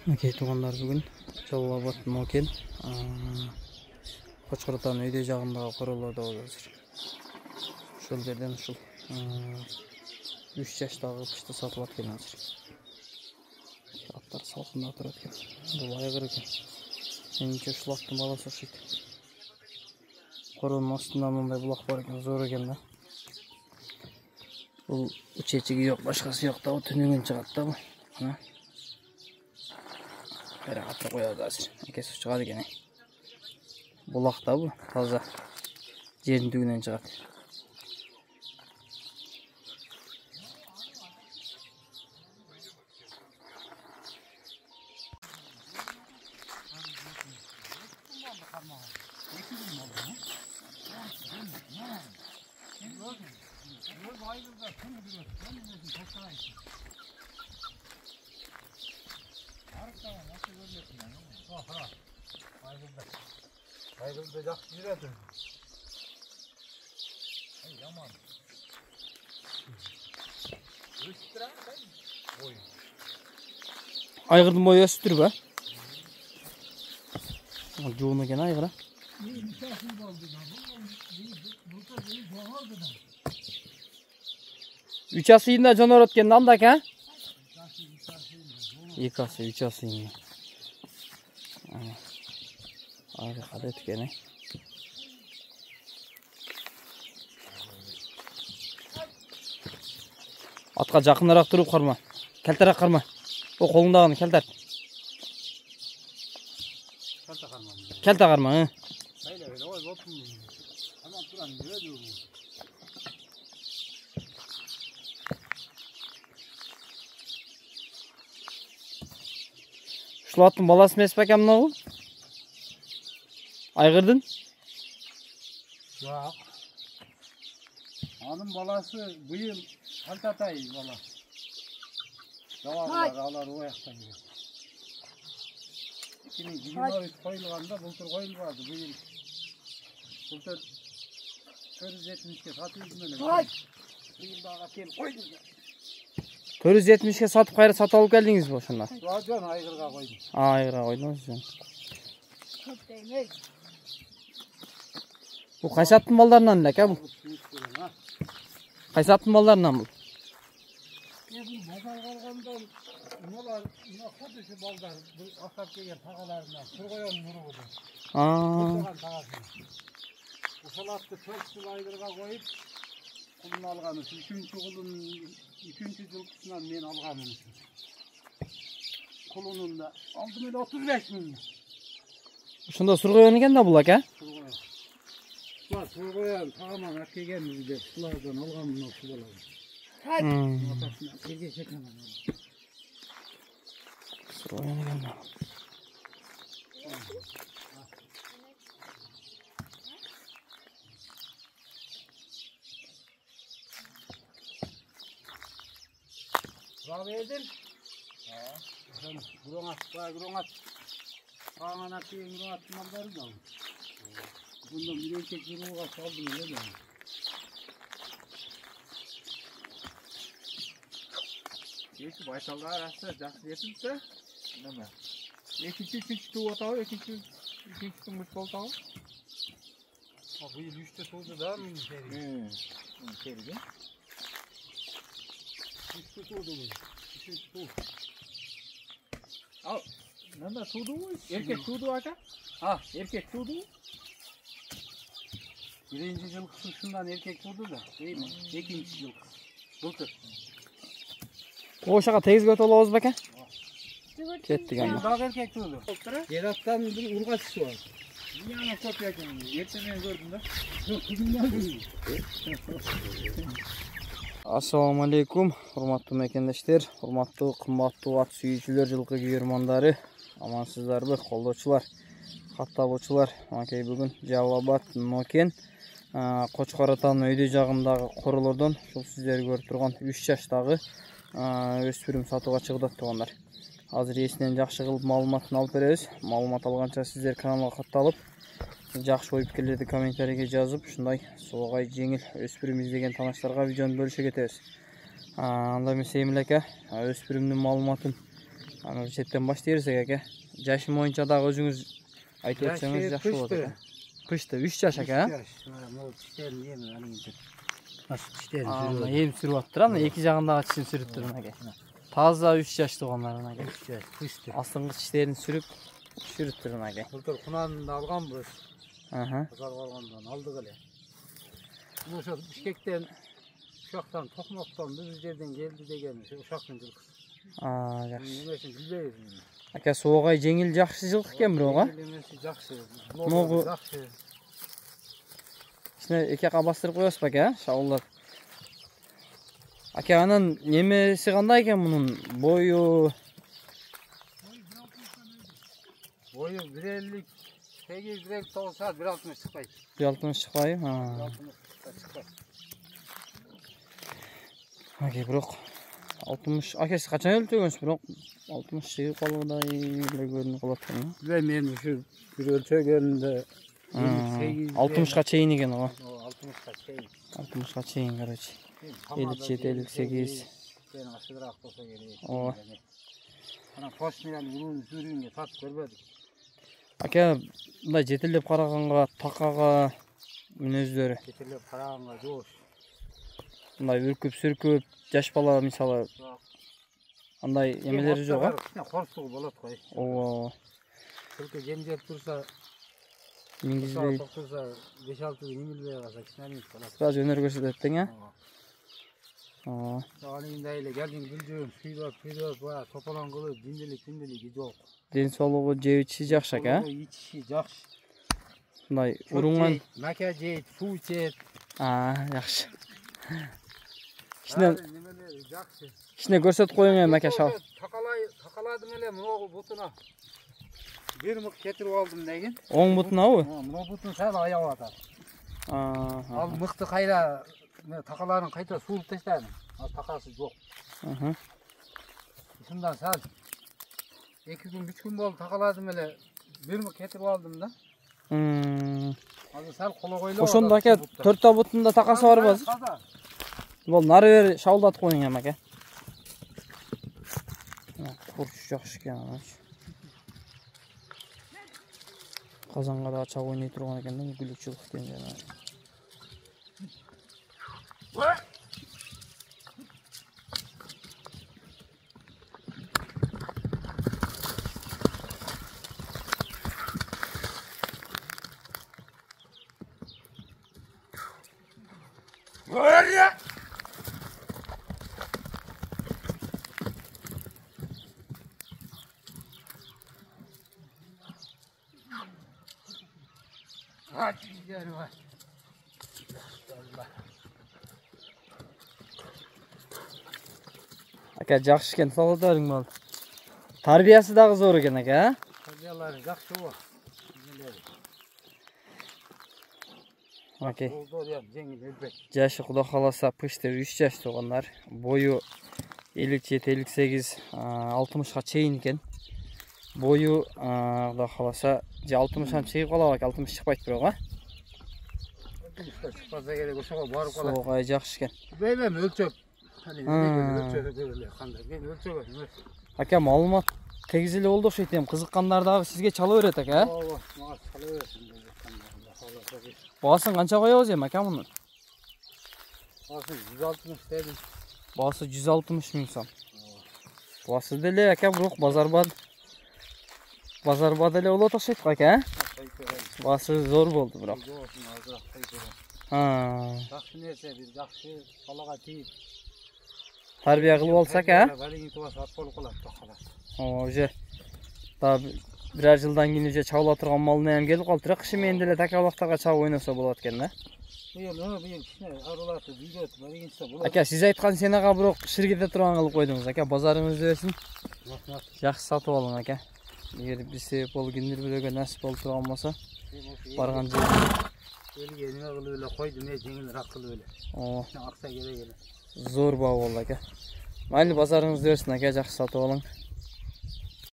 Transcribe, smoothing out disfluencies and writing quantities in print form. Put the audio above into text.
Окей, туғандар бүгін Жалал-Абад Нокен Қошқаратан өйде жағындағы қораларда боласыр. Шөл жерден ұшыл 3 жаштағы қышты сатылап келген азыр. Аттар салқында тұрады екен. Бұл айғыр екен. Меніңше ұшылақтың баласы ұқсайды. Қорының астында мындай бұлақ бар екен, зор екен да. Бұл үчечігі жоқ, башқасы жоқ та, түнеген шығады да бұл. Бәрі қатты қояды азыр. Әкесі шығады екен. Бұлақ та бұл, таза жердің түгінен шығады. Ayrıldı жақсы жүреді. Яман. Өсіп тұрады ма? Бойы. Айғырдың бойы өсіп тұр ба? Жоғын екен айғыра. Үч асыйында жонор өткен анда екен? Екі асый, үч асыйында. Ağrı kadet gene. Atqa жақынырақ тұрып қарма. Келтірақ қарма. O қолыңдағыны келтір. Келті қарма. Şulatın balası mı esbek emna o? Айғырдың? Жоқ. Аның баласы бұйыл Алтатай бала. Жауабылар алар ояқтан келеді. Кенің жиырма қойылғанда бұлтыр қойылғады. Бұйыл бұлтыр 470-ке сатылды менен. Бұйылдаға кел қойдың. 470-ке сатып қайры сатып алып келдіңіз бе шында? Жон айғырға қойдың. Айғырға қойдыңыз жон. Bu kaysаттың балдарынан ләк, бұл? Kaysаттың балдарынан бұл? Бұл базар қалғандан, мұнар қотышы балдар, бұл ақтап келген тағаларынан, тұрғойын мұны бұды. Қотыған тағасына. Ұшалатты 4 жыл айғырға қойып, құлын алғаныз. 3-ші құлын, 2-ші жылқысынан мен алғанын. Құлынында алды мен 35 мың. Шында сұрғойын екен да бұл, әке? Сұрғойын. Сұрғойын тағаман әкеген бізде сұлардан алған мұнау су балады. Атасына берге шекемін. Сұрғойын екен да. Сұра бердім? Күрең ат, күрең ат. Қағынан әкеген күрең аттың малдары да. Bunda bir erkek yürüğe saldım öyle mi? Eki baysallar arası жақсы етілді. Нема? Екінші ту атауы, екінші тұңғыш болтауы. Бұл 3-те туды да мен серіген. Серіген? 3-те туды бұл. 3-те ту. Ал, нема туды ғой? Еркек туды ака? Еркек туды. Birinci yılkısı şundan erkek vurdu da, değil mi? İkinci yılkısı. Bultur. O şaka teyze götü ola ozbeke? Kettik ama. Dağ erkek vurdu. Yerattan bir urgaçısı var. Dünyanın kopya kendini. Yetemeğini gördün de. Assalamu alaikum. Hurmatlı mekendештер, hurmatlı qımmatlı at sүйүүчүлөр, жылкы күйөрмандары, амансыздарбы, колдоочулар, каттабоочулар. Макей бүгүн Жалал-Абад Нокен Қошқаратан өйде жағындағы қоралардан шул сіздер көріп тұрған 3 жаштағы өспірім сатуға шығды туғандар. Азыр есінен жақшы қылып малуматын алып береміз. Малумат алғанша сіздер каналға қатталып, жақшы ой пікірлерді комментарийге жазып, шындай солғай жеңіл өспірім іздеген таныштарға видеоны бөліше кетеміз. Анда мен Сейміл әке өспірімнің малуматын Ana çetten başlayırsak aka. Yaşım boyunca da özünüz aytып ötсеңiz yaxşı болады. Pıştı 3 yaş aka. 3 yaş. Bu çişlerin yemi hani nasıl çişlerin Ana sürüyor. yem sürüp attılar ama iki jagındağı çişin sürüp durun aka. Taza 3 yaşlı onların aka. 3 yaş pıştı. Aslında çişlerini sürüp sürüp durun aka. Bultur kunanını da algan bu. Aha. Pazar algandan aldık hele. Bu şu Bişkek'ten Uşak'tan, Tokmak'tan biz yerden geldi de gelmiş. Uşak'ın жылқысы. Aa yaxşı. Немесін білбеймін. Aka soğukay жеңіл жақсы жылқы екен біреуға. Немесі жақсы. Ноғы Жақсы. ішіне екі қабастырып қоясыз ба aka? Шаулап. Aka анан немесі қандай екен мұның? Бойы Бойы 1.50, 8-9 saat 1.60 çıkmayı. 1.60 шықпай? 1.60 çıkmayı. Aka biroq 60. Aka siz qachon o'lchagans biroq 60 şey qolg'iday ko'rinib qolyapti. Bilmeyeyim şu bir ölçeğinde 60 ga cheyin ekan o. 60 cheyin. 60 ga cheyin короче. 57, 58. Ben aşırırak olsa gerek. O. Ana poşniyan urun sürüngө tatып көрбөдүк. Aka мындай жетелеп караганга, такага мүнөздөрү. Жетелеп караганга жоош. Мындай үркүп сүркүп, жаш бала мисалы андай эмелери жок а? Кичине корсугу болот кой. Ооба. Жылкы жем жеп турса, Мингизбей. Турса 5-6 мингилбей калса кичине болот. Сразу өнөр көрсөтөт тең а? Ооба. Анын эле келдин гүлжөм, сүйдөп, бая тополон кылып, динделик жок. Ден соолугу жеп ичиши жакшы а? Ичиши жакшы. Мындай урунган Мака жейт, суу ичет. жакшы. Кичине көрсөтүп коюң эми ака шал. Такаладым эле могу бутуна. Bir mık getirip aldım degin. Оң бутунабы? Мына бутун сәл аяп атат. Ал мыкты кайра такаларын кайта сууруп таштадым. Ал такасы жок. Ушундан сәл 2 күн 3 күн болду такаладым эле. Bir mık getirip aldım da. Азыр сәл кологойлоп. Ошондо ака 4 та бутунда такасы барбы азыр? Бул нары бери шаулдатып коюң эми ака. Курч жакшы экен ана. Казанга да ача ойной турган экен да, гүлүк жылкы экен жана. Aka жакшы экен, салаттарың бол. Тарбиясы дагы зор экен ака. Тарбиялары жакшы бо. Окей. Жашы Кудай кааласа пышты 3 жаш туугандар. Бою 57-58, 60га чейин экен. Бою Кудай кааласа 60 чыгып калат, 60 чыкпайт бирок а. Çıkmasa gerek ошого барып калат. Соогай жакшы экен. Бейбем өлчөп. Өлчөп. Ака маалымат тегиз эле болду окшойт эми. Кызыккандар дагы сизге чала берет ака. Ооба, мага чала бересиң. Баасын канча коебуз эми ака муну? Баасы 160 дедим. Баасы 160 миң сом. Баасы деле ака бирок базарбад эле болот окшойт ака. Баасы зор болду бирок. Жакшы нерсе, бир жакшы балага тийип. Тарбия кылып алсак а? Балыгын тубас ат болуп калат токалат. Уже да бир жылдан кийин уже чабыла турган малына эми келип калды. Кышы менен деле такабактарга чабып ойносо болот экен да. Быйыл кичине арылатып үйрөтүп барыгынча болот. Ака сиз айткан сенага бирок ширкете турган кылып койдуңуз ака. Базарыңызды берсин. Жакшы сатып алың ака. Эгер бир себеп болуп кимдир бирөөгө насип болуп турган болсо барган жер. Элге неме кылып эле койдум, жеңилирээк кылып эле. Акча керек эле. Зор баа болду ака. Майли базарыңызды берсин ака, жакшы сатып алың.